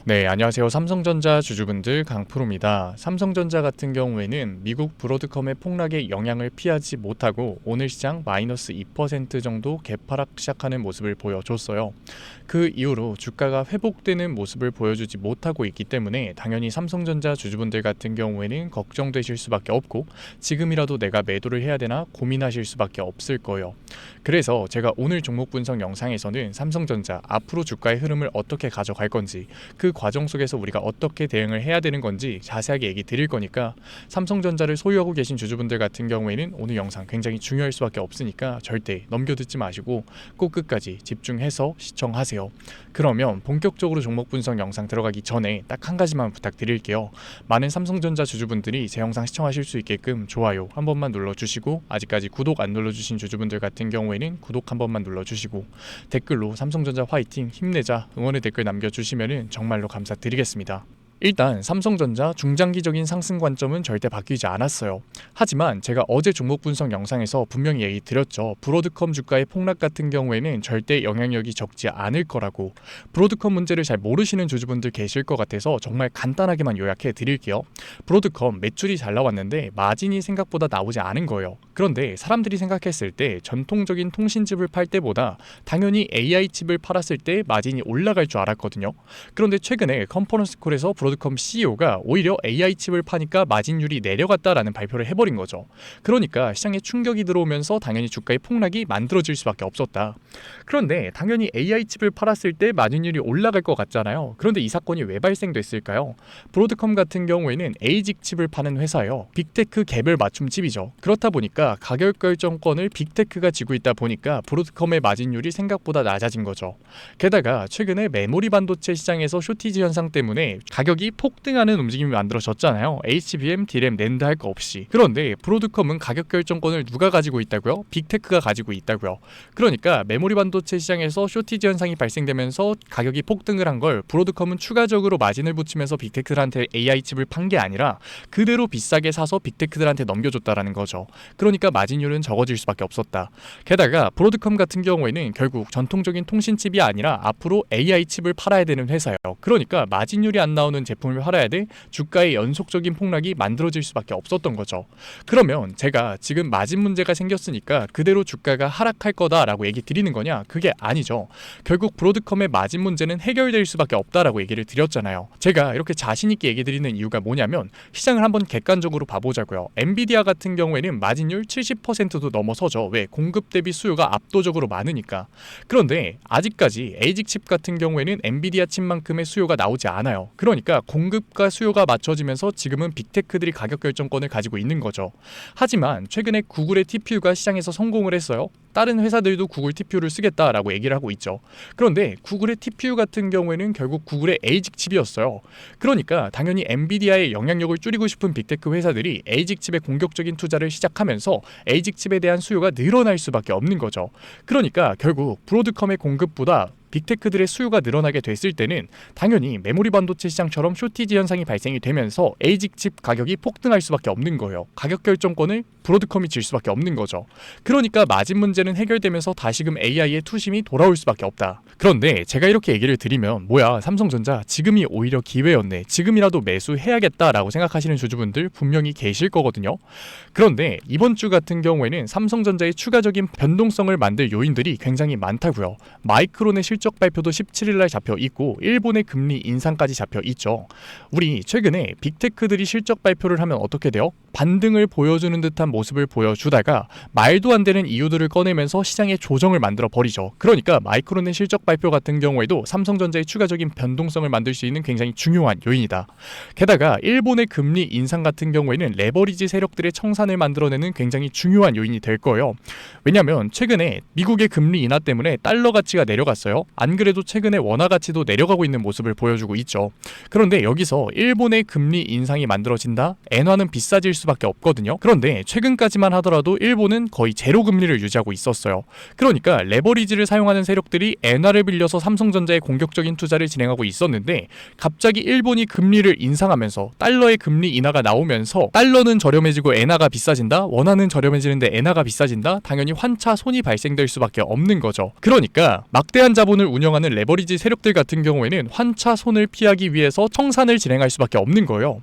네, 안녕하세요. 삼성전자 주주분들 강프로입니다. 삼성전자 같은 경우에는 미국 브로드컴의 폭락의 영향을 피하지 못하고 오늘 시장 마이너스 2% 정도 개파락 시작하는 모습을 보여줬어요. 그 이후로 주가가 회복되는 모습을 보여주지 못하고 있기 때문에 당연히 삼성전자 주주분들 같은 경우에는 걱정되실 수밖에 없고 지금이라도 내가 매도를 해야 되나 고민하실 수밖에 없을 거예요. 그래서 제가 오늘 종목 분석 영상에서는 삼성전자 앞으로 주가의 흐름을 어떻게 가져갈 건지 그 과정 속에서 우리가 어떻게 대응을 해야 되는 건지 자세하게 얘기 드릴 거니까 삼성전자를 소유하고 계신 주주분들 같은 경우에는 오늘 영상 굉장히 중요할 수밖에 없으니까 절대 넘겨듣지 마시고 꼭 끝까지 집중해서 시청하세요. 그러면 본격적으로 종목 분석 영상 들어가기 전에 딱 한 가지만 부탁드릴게요. 많은 삼성전자 주주분들이 제 영상 시청하실 수 있게끔 좋아요 한 번만 눌러주시고 아직까지 구독 안 눌러주신 주주분들 같은 경우에는 구독 한 번만 눌러주시고 댓글로 삼성전자 화이팅 힘내자 응원의 댓글 남겨주시면 정말로 감사드리겠습니다. 일단 삼성전자 중장기적인 상승 관점은 절대 바뀌지 않았어요. 하지만 제가 어제 종목 분석 영상에서 분명히 얘기 드렸죠. 브로드컴 주가의 폭락 같은 경우에는 절대 영향력이 적지 않을 거라고. 브로드컴 문제를 잘 모르시는 주주분들 계실 것 같아서 정말 간단하게만 요약해 드릴게요. 브로드컴 매출이 잘 나왔는데 마진이 생각보다 나오지 않은 거예요. 그런데 사람들이 생각했을 때 전통적인 통신칩을 팔 때보다 당연히 AI 칩을 팔았을 때 마진이 올라갈 줄 알았거든요. 그런데 최근에 컨퍼런스 콜에서 브로드컴 CEO가 오히려 AI 칩을 파니까 마진율이 내려갔다라는 발표를 해버린 거죠. 그러니까 시장에 충격이 들어오면서 당연히 주가의 폭락이 만들어질 수밖에 없었다. 그런데 당연히 AI 칩을 팔았을 때 마진율이 올라갈 것 같잖아요. 그런데 이 사건이 왜 발생됐을까요? 브로드컴 같은 경우에는 에이직 칩을 파는 회사예요. 빅테크 개별 맞춤 칩이죠. 그렇다 보니까 가격 결정권을 빅테크가 쥐고 있다 보니까 브로드컴의 마진율이 생각보다 낮아진 거죠. 게다가 최근에 메모리 반도체 시장에서 쇼티지 현상 때문에 가격이 폭등하는 움직임이 만들어졌잖아요. HBM, D램, 낸드 할 거 없이. 그런데 브로드컴은 가격 결정권을 누가 가지고 있다고요? 빅테크가 가지고 있다고요. 그러니까 메모리 반도체 시장에서 쇼티지 현상이 발생되면서 가격이 폭등을 한 걸 브로드컴은 추가적으로 마진을 붙이면서 빅테크들한테 AI 칩을 판 게 아니라 그대로 비싸게 사서 빅테크들한테 넘겨줬다라는 거죠. 그러니까 마진율은 적어질 수밖에 없었다. 게다가 브로드컴 같은 경우에는 결국 전통적인 통신칩이 아니라 앞으로 AI 칩을 팔아야 되는 회사예요. 그러니까 마진율이 안 나오는 제품을 팔아야 돼 주가의 연속적인 폭락이 만들어질 수밖에 없었던 거죠. 그러면 제가 지금 마진 문제가 생겼으니까 그대로 주가가 하락할 거다라고 얘기 드리는 거냐? 그게 아니죠. 결국 브로드컴의 마진 문제는 해결될 수밖에 없다라고 얘기를 드렸잖아요. 제가 이렇게 자신 있게 얘기 드리는 이유가 뭐냐면 시장을 한번 객관적으로 봐보자고요. 엔비디아 같은 경우에는 마진율 70%도 넘어서죠. 왜? 공급 대비 수요가 압도적으로 많으니까. 그런데 아직까지 에이직 칩 같은 경우에는 엔비디아 칩만큼의 수요가 나오지 않아요. 그러니까 공급과 수요가 맞춰지면서 지금은 빅테크들이 가격 결정권을 가지고 있는 거죠. 하지만 최근에 구글의 TPU가 시장에서 성공을 했어요. 다른 회사들도 구글 TPU를 쓰겠다라고 얘기를 하고 있죠. 그런데 구글의 TPU 같은 경우에는 결국 구글의 에이직 칩이었어요. 그러니까 당연히 엔비디아의 영향력을 줄이고 싶은 빅테크 회사들이 에이직 칩에 공격적인 투자를 시작하면서 에이직 칩에 대한 수요가 늘어날 수밖에 없는 거죠. 그러니까 결국 브로드컴의 공급보다 빅테크들의 수요가 늘어나게 됐을 때는 당연히 메모리 반도체 시장처럼 쇼티지 현상이 발생이 되면서 에이직 칩 가격이 폭등할 수밖에 없는 거예요. 가격 결정권을 브로드컴이 질 수밖에 없는 거죠. 그러니까 마진 문제는 해결되면서 다시금 AI의 투심이 돌아올 수밖에 없다. 그런데 제가 이렇게 얘기를 드리면 뭐야 삼성전자 지금이 오히려 기회였네. 지금이라도 매수해야겠다라고 생각하시는 주주분들 분명히 계실 거거든요. 그런데 이번 주 같은 경우에는 삼성전자의 추가적인 변동성을 만들 요인들이 굉장히 많다고요. 마이크론의 실적 발표도 17일날 잡혀 있고 일본의 금리 인상까지 잡혀 있죠. 우리 최근에 빅테크들이 실적 발표를 하면 어떻게 돼요? 반등을 보여주는 듯한 모습을 보여주다가 말도 안 되는 이유들을 꺼내면서 시장에 조정을 만들어 버리죠. 그러니까 마이크론의 실적 발표 같은 경우에도 삼성전자의 추가적인 변동성을 만들 수 있는 굉장히 중요한 요인이다. 게다가 일본의 금리 인상 같은 경우에는 레버리지 세력들의 청산을 만들어내는 굉장히 중요한 요인이 될 거예요. 왜냐하면 최근에 미국의 금리 인하 때문에 달러 가치가 내려갔어요. 안 그래도 최근에 원화 가치도 내려가고 있는 모습을 보여주고 있죠. 그런데 여기서 일본의 금리 인상이 만들어진다? 엔화는 비싸질 수밖에 없거든요. 그런데 최근까지만 하더라도 일본은 거의 제로 금리를 유지하고 있었어요. 그러니까 레버리지를 사용하는 세력들이 엔화를 빌려서 삼성전자에 공격적인 투자를 진행하고 있었는데 갑자기 일본이 금리를 인상하면서 달러의 금리 인하가 나오면서 달러는 저렴해지고 엔화가 비싸진다, 원화는 저렴해지는데 엔화가 비싸진다, 당연히 환차 손이 발생될 수밖에 없는 거죠. 그러니까 막대한 자본을 운영하는 레버리지 세력들 같은 경우에는 환차 손을 피하기 위해서 청산을 진행할 수밖에 없는 거예요.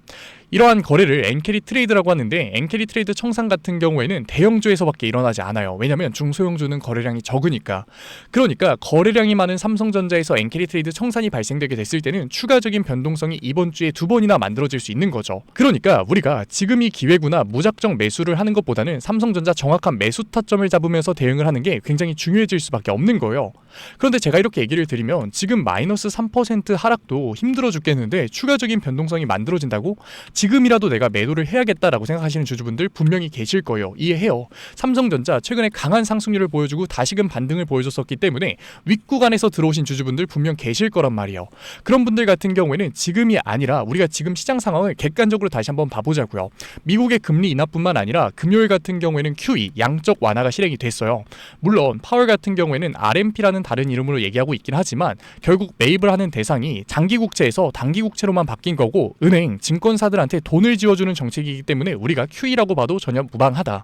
이러한 거래를 엔캐리 트레이드라고 하는데, 엔캐리 트레이드 청산 같은 경우에는 대형주에서밖에 일어나지 않아요. 왜냐면 중소형주는 거래량이 적으니까. 그러니까 거래량이 많은 삼성전자에서 엔캐리 트레이드 청산이 발생되게 됐을 때는 추가적인 변동성이 이번 주에 2번이나 만들어질 수 있는 거죠. 그러니까 우리가 지금이 기회구나 무작정 매수를 하는 것보다는 삼성전자 정확한 매수 타점을 잡으면서 대응을 하는 게 굉장히 중요해질 수밖에 없는 거예요. 그런데 제가 이렇게 얘기를 드리면 지금 마이너스 3% 하락도 힘들어 죽겠는데 추가적인 변동성이 만들어진다고? 지금이라도 내가 매도를 해야겠다라고 생각하시는 주주분들 분명히 계실 거예요. 이해해요. 삼성전자 최근에 강한 상승률을 보여주고 다시금 반등을 보여줬었기 때문에 윗구간에서 들어오신 주주분들 분명 계실 거란 말이에요. 그런 분들 같은 경우에는 지금이 아니라 우리가 지금 시장 상황을 객관적으로 다시 한번 봐보자고요. 미국의 금리 인하뿐만 아니라 금요일 같은 경우에는 QE 양적 완화가 실행이 됐어요. 물론 파월 같은 경우에는 RMP라는 다른 이름으로 얘기하고 있긴 하지만 결국 매입을 하는 대상이 장기국채에서 단기국채로만 바뀐 거고 은행, 증권사들한테 돈을 지어주는 정책이기 때문에 우리가 QE라고 봐도 전혀 무방하다.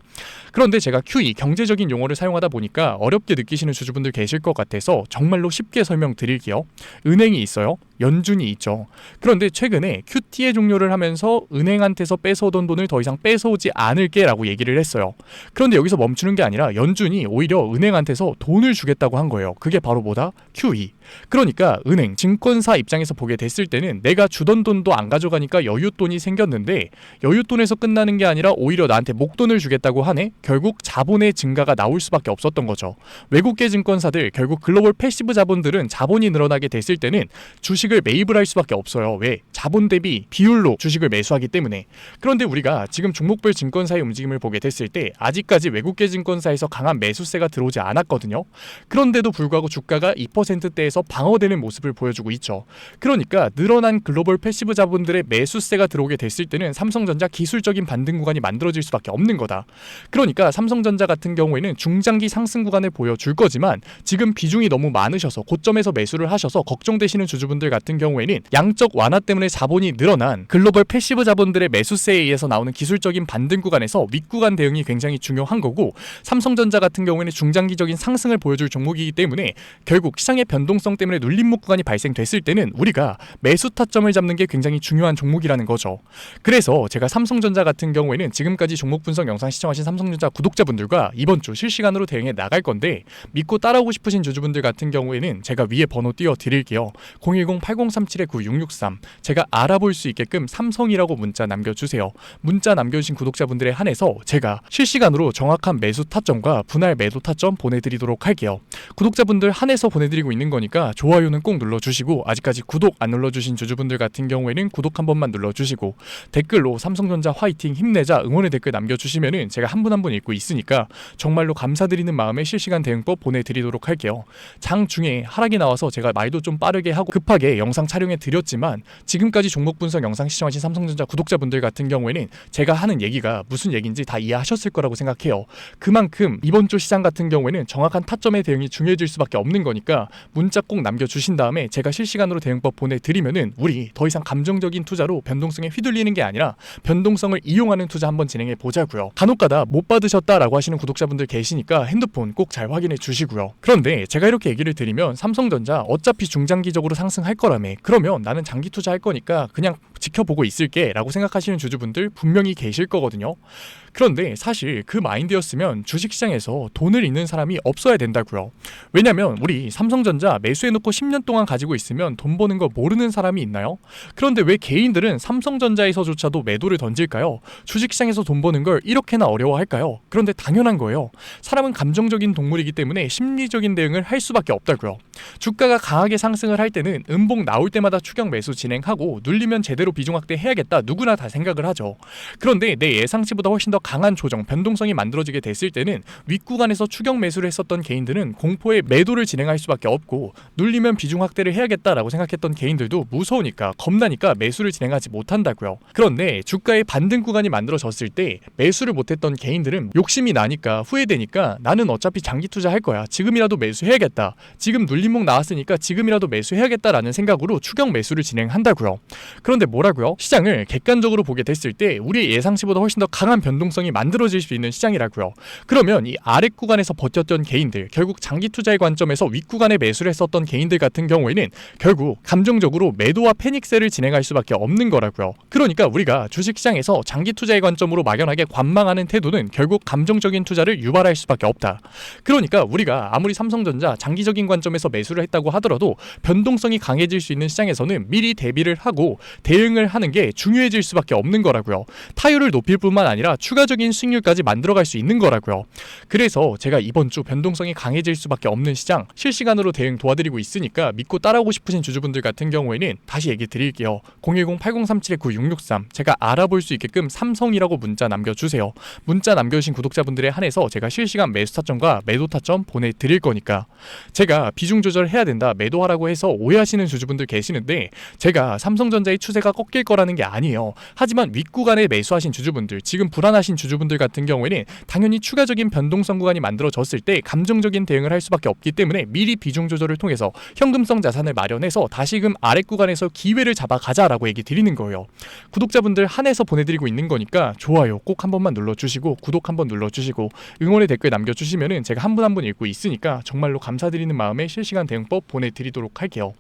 그런데 제가 QE, 경제적인 용어를 사용하다 보니까 어렵게 느끼시는 주주분들 계실 것 같아서 정말로 쉽게 설명드릴게요. 은행이 있어요. 연준이 있죠. 그런데 최근에 QT의 종료를 하면서 은행한테서 뺏어오던 돈을 더 이상 뺏어오지 않을게 라고 얘기를 했어요. 그런데 여기서 멈추는 게 아니라 연준이 오히려 은행한테서 돈을 주겠다고 한 거예요. 그게 바로 뭐다? QE. 그러니까 은행, 증권사 입장에서 보게 됐을 때는 내가 주던 돈도 안 가져가니까 여윳돈이 생겼는데 여윳돈에서 끝나는 게 아니라 오히려 나한테 목돈을 주겠다고 하네? 결국 자본의 증가가 나올 수밖에 없었던 거죠. 외국계 증권사들, 결국 글로벌 패시브 자본들은 자본이 늘어나게 됐을 때는 주식을 매입을 할 수밖에 없어요. 왜? 자본 대비 비율로 주식을 매수하기 때문에. 그런데 우리가 지금 종목별 증권사의 움직임을 보게 됐을 때 아직까지 외국계 증권사에서 강한 매수세가 들어오지 않았거든요. 그런데도 불구하고 주가가 2%대에서 방어되는 모습을 보여주고 있죠. 그러니까 늘어난 글로벌 패시브 자본들의 매수세가 들어오게 됐을 때는 삼성전자 기술적인 반등 구간이 만들어질 수밖에 없는 거다. 그러니까 삼성전자 같은 경우에는 중장기 상승 구간을 보여줄 거지만 지금 비중이 너무 많으셔서 고점에서 매수를 하셔서 걱정되시는 주주분들 같은 경우에는 양적 완화 때문에 자본이 늘어난 글로벌 패시브 자본들의 매수세에 의해서 나오는 기술적인 반등 구간에서 윗구간 대응이 굉장히 중요한 거고, 삼성전자 같은 경우에는 중장기적인 상승을 보여줄 종목이기 때문에 결국 시장의 변동성 때문에 눌림목 구간이 발생됐을 때는 우리가 매수 타점을 잡는 게 굉장히 중요한 종목이라는 거죠. 그래서 제가 삼성전자 같은 경우에는 지금까지 종목 분석 영상 시청하신 삼성전자 구독자분들과 이번 주 실시간으로 대응해 나갈 건데 믿고 따라오고 싶으신 주주분들 같은 경우에는 제가 위에 번호 띄워 드릴게요. 010-8037-9663. 제가 알아볼 수 있게끔 삼성이라고 문자 남겨주세요. 문자 남겨주신 구독자분들에 한해서 제가 실시간으로 정확한 매수 타점과 분할 매도 타점 보내드리도록 할게요. 구독자분들 한해서 보내드리고 있는 거니까 좋아요는 꼭 눌러주시고, 아직까지 구독 안 눌러주신 주주분들 같은 경우에는 구독 한 번만 눌러주시고 댓글로 삼성전자 화이팅 힘내자 응원의 댓글 남겨주시면은 제가 한 분 한 분 읽고 있으니까 정말로 감사드리는 마음에 실시간 대응법 보내드리도록 할게요. 장 중에 하락이 나와서 제가 말도 좀 빠르게 하고 급하게 영상 촬영해 드렸지만 지금까지 종목 분석 영상 시청하신 삼성전자 구독자분들 같은 경우에는 제가 하는 얘기가 무슨 얘기인지 다 이해하셨을 거라고 생각해요. 그만큼 이번 주 시장 같은 경우에는 정확한 타점의 대응이 중요해질 수밖에 없는 거니까 문자 꼭 남겨주신 다음에 제가 실시간으로 대응법 보내드리면은 우리 더 이상 감정적인 투자로 변동성에 휘둘리는 게 아니라 변동성을 이용하는 투자 한번 진행해 보자고요. 간혹가다 못 받으셨다라고 하시는 구독자분들 계시니까 핸드폰 꼭 잘 확인해 주시고요. 그런데 제가 이렇게 얘기를 드리면 삼성전자 어차피 중장기적으로 상승할 거라며, 그러면 나는 장기 투자할 거니까 그냥 지켜보고 있을게 라고 생각하시는 주주분들 분명히 계실 거거든요. 그런데 사실 그 마인드였으면 주식시장에서 돈을 잃는 사람이 없어야 된다고요. 왜냐면 우리 삼성전자 매수해놓고 10년 동안 가지고 있으면 돈 버는 거 모르는 사람이 있나요? 그런데 왜 개인들은 삼성전자에서조차도 매도를 던질까요? 주식시장에서 돈 버는 걸 이렇게나 어려워할까요? 그런데 당연한 거예요. 사람은 감정적인 동물이기 때문에 심리적인 대응을 할 수밖에 없다고요. 주가가 강하게 상승을 할 때는 음봉 나올 때마다 추격 매수 진행하고 눌리면 제대로 비중 확대 해야겠다, 누구나 다 생각을 하죠. 그런데 내 예상치보다 훨씬 더 강한 조정, 변동성이 만들어지게 됐을 때는 윗구간에서 추격 매수를 했었던 개인들은 공포의 매도를 진행할 수밖에 없고, 눌리면 비중 확대를 해야겠다라고 생각했던 개인들도 무서우니까 겁나니까 매수를 진행하지 못한다고요. 그런데 주가의 반등 구간이 만들어졌을 때 매수를 못했던 개인들은 욕심이 나니까, 후회되니까 나는 어차피 장기 투자할 거야, 지금이라도 매수해야겠다, 지금 눌림목 나왔으니까 지금이라도 매수해야겠다라는 생각으로 추격 매수를 진행한다고요. 그런데 뭐라고요? 시장을 객관적으로 보게 됐을 때 우리의 예상치보다 훨씬 더 강한 변동성이 만들어질 수 있는 시장이라고요. 그러면 이 아래 구간에서 버텼던 개인들, 결국 장기 투자의 관점에서 윗구간에 매수를 했었던 개인들 같은 경우에는 결국 감정적으로 매도와 패닉세를 진행할 수밖에 없는 거라고요. 그러니까 우리가 주식시장에서 장기 투자의 관점으로 막연하게 관망하는 태도는 결국 감정적인 투자를 유발할 수밖에 없다. 그러니까 우리가 아무리 삼성전자 장기적인 관점에서 매수를 했다고 하더라도 변동성이 강해질 수 있는 시장에서는 미리 대비를 하고 대응을 하는 게 중요해질 수밖에 없는 거라고요. 타율을 높일 뿐만 아니라 추가적인 수익률까지 만들어갈 수 있는 거라고요. 그래서 제가 이번 주 변동성이 강해질 수밖에 없는 시장 실시간으로 대응 도와드리고 있으니까 믿고 따라오고 싶으신 주주분들 같은 경우에는 다시 얘기 드릴게요. 010-8037-9663 제가 알아볼 수 있게끔 삼성이라고 문자 남겨주세요. 문자 남겨주신 구독자분들에 한해서 제가 실시간 매수 타점과 매도 타점 보내드릴 거니까. 제가 비중 조절해야 된다, 매도하라고 해서 오해하시는 주주분들 계시는데, 제가 삼성전자의 추세가 꺾일 거라는 게 아니에요. 하지만 윗구간에 매수하신 주주분들, 지금 불안하신 주주분들 같은 경우에는 당연히 추가적인 변동성 구간이 만들어졌을 때 감정적인 대응을 할 수밖에 없기 때문에 미리 비중 조절을 통해서 현금성 자산을 마련해서 다시금 아래 구간에서 기회를 잡아가자라고 얘기 드리는 거예요. 구독자분들 한해서 보내드리고 있는 거니까 좋아요 꼭 한 번만 눌러주시고, 구독 한번 눌러주시고, 응원의 댓글 남겨주시면은 제가 한 분 한 분 읽고 있으니까 정말로 감사드리는 마음에 실시간 대응법 보내드리도록 할게요.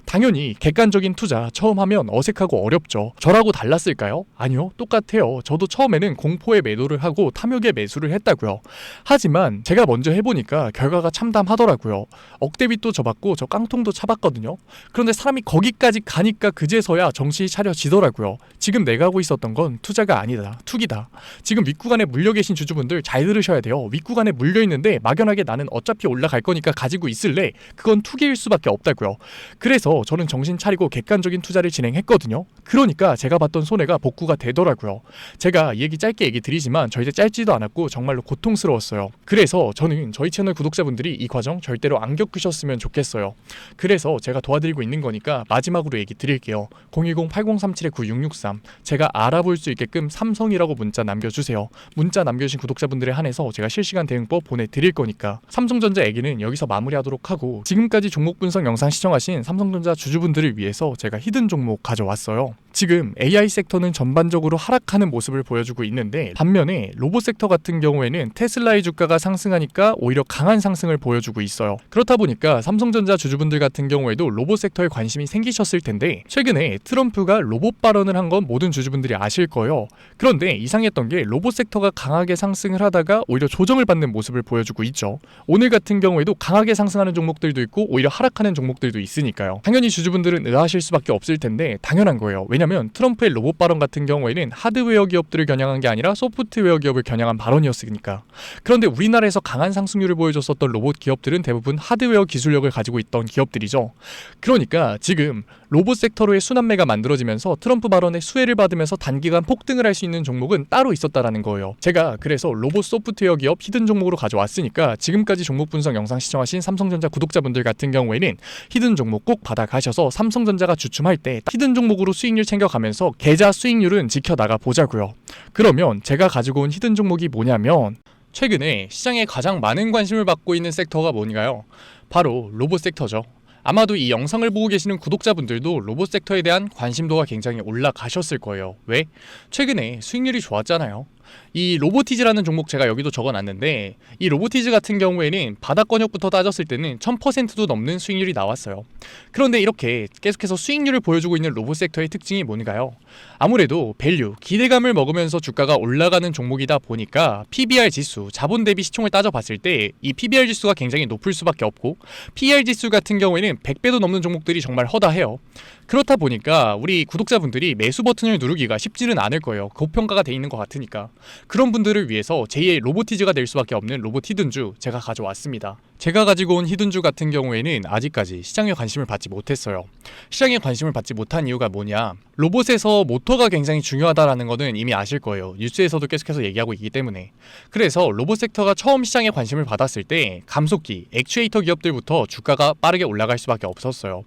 당연히 객관적인 투자 처음 하면 어색하고 어렵죠. 저라고 달랐을까요? 아니요, 똑같아요. 저도 처음에는 공포에 매도를 하고 탐욕에 매수를 했다고요. 하지만 제가 먼저 해보니까 결과가 참담하더라고요. 억대빚도 져봤고 저 깡통도 차봤거든요. 그런데 사람이 거기까지 가니까 그제서야 정신이 차려지더라고요. 지금 내가 하고 있었던 건 투자가 아니다, 투기다. 지금 윗구간에 물려 계신 주주분들 잘 들으셔야 돼요. 윗구간에 물려 있는데 막연하게 나는 어차피 올라갈 거니까 가지고 있을래, 그건 투기일 수밖에 없다고요. 그래서 저는 정신 차리고 객관적인 투자를 진행했거든요. 그러니까 제가 봤던 손해가 복구가 되더라고요. 제가 이 얘기 짧게 얘기 드리지만 절대 짧지도 않았고 정말로 고통스러웠어요. 그래서 저는 저희 채널 구독자분들이 이 과정 절대로 안 겪으셨으면 좋겠어요. 그래서 제가 도와드리고 있는 거니까 마지막으로 얘기 드릴게요. 010-8037-9663 제가 알아볼 수 있게끔 삼성이라고 문자 남겨주세요. 문자 남겨주신 구독자분들에 한해서 제가 실시간 대응법 보내드릴 거니까. 삼성전자 얘기는 여기서 마무리하도록 하고, 지금까지 종목 분석 영상 시청하신 삼성전자 주주분들을 위해서 제가 히든 종목 가져왔어요. 지금 AI 섹터는 전반적으로 하락하는 모습을 보여주고 있는데, 반면에 로봇 섹터 같은 경우에는 테슬라의 주가가 상승하니까 오히려 강한 상승을 보여주고 있어요. 그렇다 보니까 삼성전자 주주분들 같은 경우에도 로봇 섹터에 관심이 생기셨을 텐데, 최근에 트럼프가 로봇 발언을 한 건 모든 주주분들이 아실 거예요. 그런데 이상했던 게 로봇 섹터가 강하게 상승을 하다가 오히려 조정을 받는 모습을 보여주고 있죠. 오늘 같은 경우에도 강하게 상승하는 종목들도 있고 오히려 하락하는 종목들도 있으니까요. 당연히 주주분들은 의아하실 수밖에 없을 텐데 당연한 거예요. 왜냐면 트럼프의 로봇 발언 같은 경우에는 하드웨어 기업들을 겨냥한 게 아니라 소프트웨어 기업을 겨냥한 발언이었으니까. 그런데 우리나라에서 강한 상승률을 보여줬었던 로봇 기업들은 대부분 하드웨어 기술력을 가지고 있던 기업들이죠. 그러니까 지금 로봇 섹터로의 순환매가 만들어지면서 트럼프 발언의 수혜를 받으면서 단기간 폭등을 할 수 있는 종목은 따로 있었다라는 거예요. 제가 그래서 로봇 소프트웨어 기업 히든 종목으로 가져왔으니까 지금까지 종목 분석 영상 시청하신 삼성전자 구독자분들 같은 경우에는 히든 종목 꼭 받아가셔서 삼성전자가 주춤할 때 히든 종목으로 수익률 챙겨가면서 계좌 수익률은 지켜나가 보자고요. 그러면 제가 가지고 온 히든 종목이 뭐냐면, 최근에 시장에 가장 많은 관심을 받고 있는 섹터가 뭔가요? 바로 로봇 sek터죠. 아마도 이 영상을 보고 계시는 구독자분들도 로봇 섹터에 대한 관심도가 굉장히 올라가셨을 거예요. 왜? 최근에 수익률이 좋았잖아요. 이 로보티즈라는 종목 제가 여기도 적어놨는데, 이 로보티즈 같은 경우에는 바닥권역부터 따졌을 때는 1000%도 넘는 수익률이 나왔어요. 그런데 이렇게 계속해서 수익률을 보여주고 있는 로봇 섹터의 특징이 뭔가요? 아무래도 밸류, 기대감을 먹으면서 주가가 올라가는 종목이다 보니까 PBR 지수, 자본 대비 시총을 따져봤을 때 이 PBR 지수가 굉장히 높을 수밖에 없고, PER 지수 같은 경우에는 100배도 넘는 종목들이 정말 허다해요. 그렇다 보니까 우리 구독자분들이 매수 버튼을 누르기가 쉽지는 않을 거예요. 고평가가 돼 있는 것 같으니까. 그런 분들을 위해서 제2의 로보티즈가 될 수밖에 없는 로봇 히든주 제가 가져왔습니다. 제가 가지고 온 히든주 같은 경우에는 아직까지 시장에 관심을 받지 못했어요. 시장에 관심을 받지 못한 이유가 뭐냐? 로봇에서 모터가 굉장히 중요하다라는 거는 이미 아실 거예요. 뉴스에서도 계속해서 얘기하고 있기 때문에. 그래서 로봇 섹터가 처음 시장에 관심을 받았을 때 감속기, 액추에이터 기업들부터 주가가 빠르게 올라갈 수밖에 없었어요.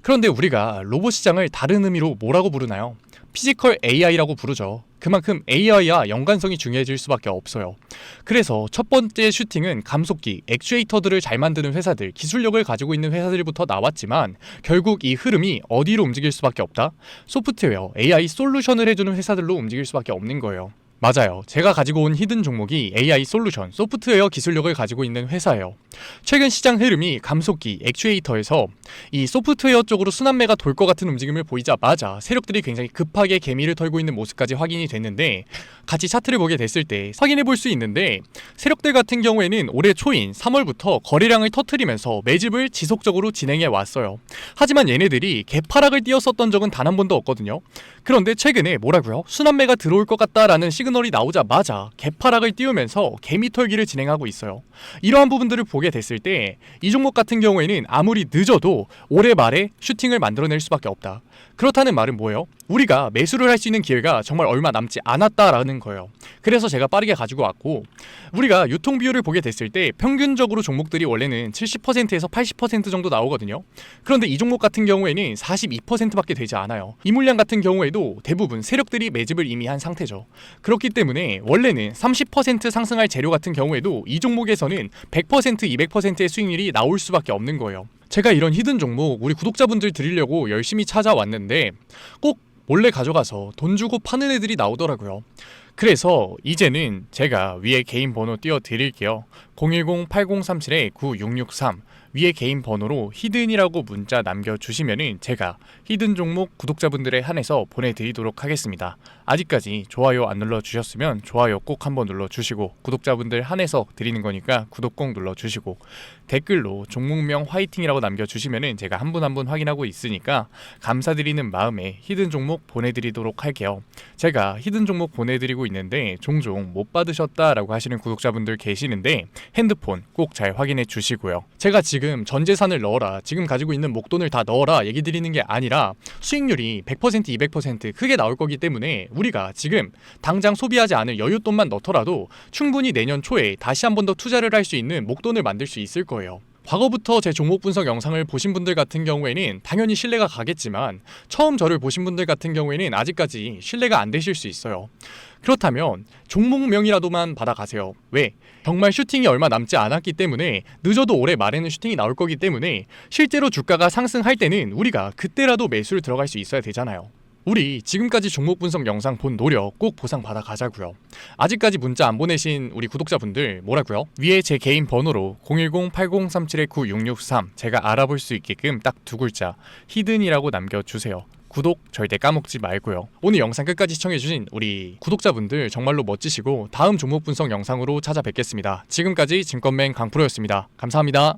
그런데 우리가 로봇 시장을 다른 의미로 뭐라고 부르나요? 피지컬 AI라고 부르죠. 그만큼 AI와 연관성이 중요해질 수밖에 없어요. 그래서 첫 번째 슈팅은 감속기, 액추에이터들을 잘 만드는 회사들, 기술력을 가지고 있는 회사들부터 나왔지만 결국 이 흐름이 어디로 움직일 수밖에 없다? 소프트웨어, AI 솔루션을 해주는 회사들로 움직일 수밖에 없는 거예요. 맞아요. 제가 가지고 온 히든 종목이 AI 솔루션, 소프트웨어 기술력을 가지고 있는 회사예요. 최근 시장 흐름이 감속기, 액추에이터에서 이 소프트웨어 쪽으로 순환매가 돌 것 같은 움직임을 보이자마자 세력들이 굉장히 급하게 개미를 털고 있는 모습까지 확인이 됐는데, 같이 차트를 보게 됐을 때 확인해 볼 수 있는데, 세력들 같은 경우에는 올해 초인 3월부터 거래량을 터트리면서 매집을 지속적으로 진행해 왔어요. 하지만 얘네들이 개파락을 띄었었던 적은 단 한 번도 없거든요. 그런데 최근에 뭐라고요? 순환매가 들어올 것 같다라는 시그널이 나오자마자 개파락을 띄우면서 개미 털기를 진행하고 있어요. 이러한 부분들을 보게 됐을 때 이 종목 같은 경우에는 아무리 늦어도 올해 말에 슈팅을 만들어낼 수밖에 없다. 그렇다는 말은 뭐예요? 우리가 매수를 할 수 있는 기회가 정말 얼마 남지 않았다라는 거예요. 그래서 제가 빠르게 가지고 왔고, 우리가 유통 비율을 보게 됐을 때 평균적으로 종목들이 원래는 70%에서 80% 정도 나오거든요. 그런데 이 종목 같은 경우에는 42%밖에 되지 않아요. 이 물량 같은 경우에도 대부분 세력들이 매집을 이미 한 상태죠. 그렇기 때문에 원래는 30% 상승할 재료 같은 경우에도 이 종목에서는 100%, 200%의 수익률이 나올 수밖에 없는 거예요. 제가 이런 히든 종목 우리 구독자분들 드리려고 열심히 찾아왔는데 꼭 몰래 가져가서 돈 주고 파는 애들이 나오더라고요. 그래서 이제는 제가 위에 개인 번호 띄워 드릴게요. 010-8037-9663 위에 개인 번호로 히든이라고 문자 남겨주시면은 제가 히든 종목 구독자분들에 한해서 보내드리도록 하겠습니다. 아직까지 좋아요 안 눌러주셨으면 좋아요 꼭 한번 눌러주시고, 구독자분들 한해서 드리는 거니까 구독 꼭 눌러주시고, 댓글로 종목명 화이팅이라고 남겨주시면은 제가 한 분 한 분 확인하고 있으니까 감사드리는 마음에 히든 종목 보내드리도록 할게요. 제가 히든 종목 보내드리고 있는데 종종 못 받으셨다라고 하시는 구독자분들 계시는데 핸드폰 꼭 잘 확인해 주시고요. 제가 지금 전 재산을 넣어라, 지금 가지고 있는 목돈을 다 넣어라 얘기 드리는 게 아니라 수익률이 100%, 200% 크게 나올 거기 때문에 우리가 지금 당장 소비하지 않을 여윳돈만 넣더라도 충분히 내년 초에 다시 한 번 더 투자를 할 수 있는 목돈을 만들 수 있을 거예요. 과거부터 제 종목 분석 영상을 보신 분들 같은 경우에는 당연히 신뢰가 가겠지만, 처음 저를 보신 분들 같은 경우에는 아직까지 신뢰가 안 되실 수 있어요. 그렇다면 종목명이라도만 받아가세요. 왜? 정말 슈팅이 얼마 남지 않았기 때문에, 늦어도 올해 말에는 슈팅이 나올 거기 때문에 실제로 주가가 상승할 때는 우리가 그때라도 매수를 들어갈 수 있어야 되잖아요. 우리 지금까지 종목 분석 영상 본 노력 꼭 보상 받아 가자고요. 아직까지 문자 안 보내신 우리 구독자분들 뭐라고요? 위에 제 개인 번호로 010-8037-9663 제가 알아볼 수 있게끔 딱 두 글자 히든이라고 남겨주세요. 구독 절대 까먹지 말고요. 오늘 영상 끝까지 시청해주신 우리 구독자분들 정말로 멋지시고, 다음 종목 분석 영상으로 찾아뵙겠습니다. 지금까지 증권맨 강프로였습니다. 감사합니다.